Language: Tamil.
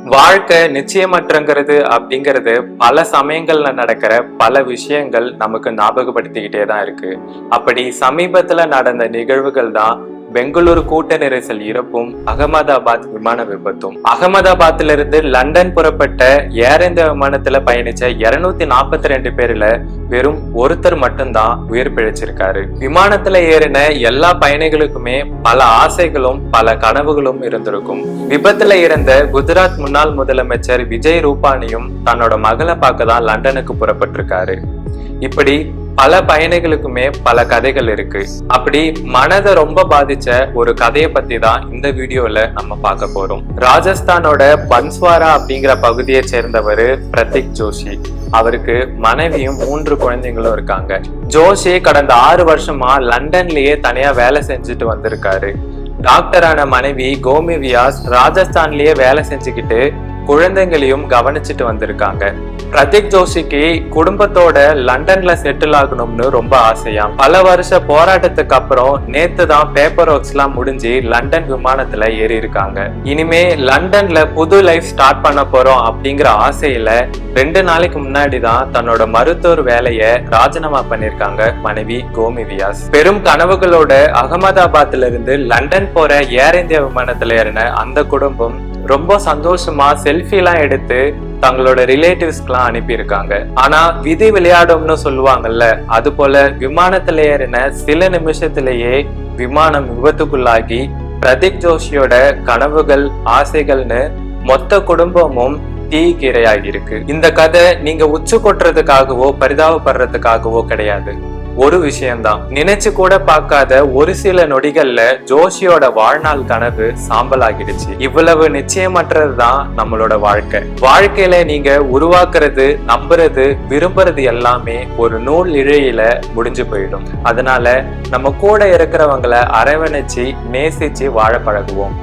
வாழ்க்கை நிச்சயமற்றங்கிறது அப்படிங்கிறது பல சமயங்கள்ல நடக்கிற பல விஷயங்கள் நமக்கு ஞாபகப்படுத்திக்கிட்டே தான் இருக்கு. அப்படி சமீபத்துல நடந்த நிகழ்வுகள் தான் பெங்களூரு கூட்ட நெரிசல் இறப்பும் அகமதாபாத் விமான விபத்தும். அகமதாபாத்திலிருந்து லண்டன் புறப்பட்ட ஏர் இந்தியா விமானத்துல பயணிச்ச 242 பேர்ல வெறும் ஒருத்தர் மட்டும்தான் உயிர் பிழைச்சிருக்காரு. விமானத்துல ஏறின எல்லா பயணிகளுக்குமே பல ஆசைகளும் பல கனவுகளும் இருந்திருக்கும். விபத்துல இறந்த குஜராத் முன்னாள் முதலமைச்சர் விஜய் ரூபானியும் தன்னோட மகளை பார்க்க தான் லண்டனுக்கு புறப்பட்டிருக்காரு. இப்படி பல பயணிகளுக்குமே பல கதைகள் இருக்கு. அப்படி மனதை ரொம்ப பாதிச்ச ஒரு கதையை பத்தி தான் இந்த வீடியோல நம்ம பார்க்க போறோம். ராஜஸ்தானோட பன்ஸ்வாரா அப்படிங்கிற பகுதியை சேர்ந்தவர் பிரதீக் ஜோஷி. அவருக்கு மனைவியும் 3 குழந்தைங்களும் இருக்காங்க. ஜோஷி கடந்த 6 வருஷமா லண்டன்லயே தனியா வேலை செஞ்சுட்டு வந்திருக்காரு. டாக்டரான மனைவி கோமி வியாஸ் ராஜஸ்தான்லயே வேலை செஞ்சுக்கிட்டு குழந்தைங்களையும் கவனிச்சுட்டு வந்திருக்காங்க. பிரதீக் ஜோஷிக்கு குடும்பத்தோட லண்டன்ல செட்டில் ஆகணும்னு ரொம்ப ஆசையா. பல வருஷ போராட்டத்துக்கு அப்புறம் நேத்து தான் பேப்பர் ஒர்க்ஸ் எல்லாம் முடிஞ்சு லண்டன் விமானத்துல ஏறி இருக்காங்க. இனிமே லண்டன்ல புது லைஃப் ஸ்டார்ட் பண்ண போறோம் அப்படிங்கிற ஆசையில 2 நாளைக்கு முன்னாடி தான் தன்னோட மருத்துவர் வேலையை ராஜினாமா பண்ணிருக்காங்க மனைவி கோமி வியாஸ். பெரும் கனவுகளோட அகமதாபாத்ல இருந்து லண்டன் போற ஏர் இந்தியா விமானத்துல ஏறின அந்த குடும்பம் ரொம்ப சந்தோஷமா செல்ஃபி எல்லாம் எடுத்து தங்களோட ரிலேட்டிவ்ஸ்க்கு அனுப்பி இருக்காங்க. ஆனா விதி விளையாடும்னு சொல்லுவாங்கல்ல, அது போல விமானத்துல ஏறின சில நிமிஷத்திலேயே விமானம் விபத்துக்குள்ளாகி பிரதீக் ஜோஷியோட கனவுகள் ஆசைகள்னு மொத்த குடும்பமும் தீக்கிரையாகி இருக்கு. இந்த கதை நீங்க உச்சு கொட்டுறதுக்காகவோ பரிதாபப்படுறதுக்காகவோ கிடையாது. ஒரு விஷயம்தான், நினைச்சு கூட பார்க்காத ஒரு சில நொடிகள்ல ஜோஷியோட வாழ்நாள் கனவு சாம்பல் ஆகிடுச்சு. இவ்வளவு நிச்சயமற்றதுதான் நம்மளோட வாழ்க்கையில நீங்க உருவாக்குறது, நம்புறது, விரும்புறது எல்லாமே ஒரு நூல் இழையில முடிஞ்சு போயிடும். அதனால நம்ம கூட இருக்கிறவங்களை அரவணைச்சு நேசிச்சு வாழ பழகுவோம்.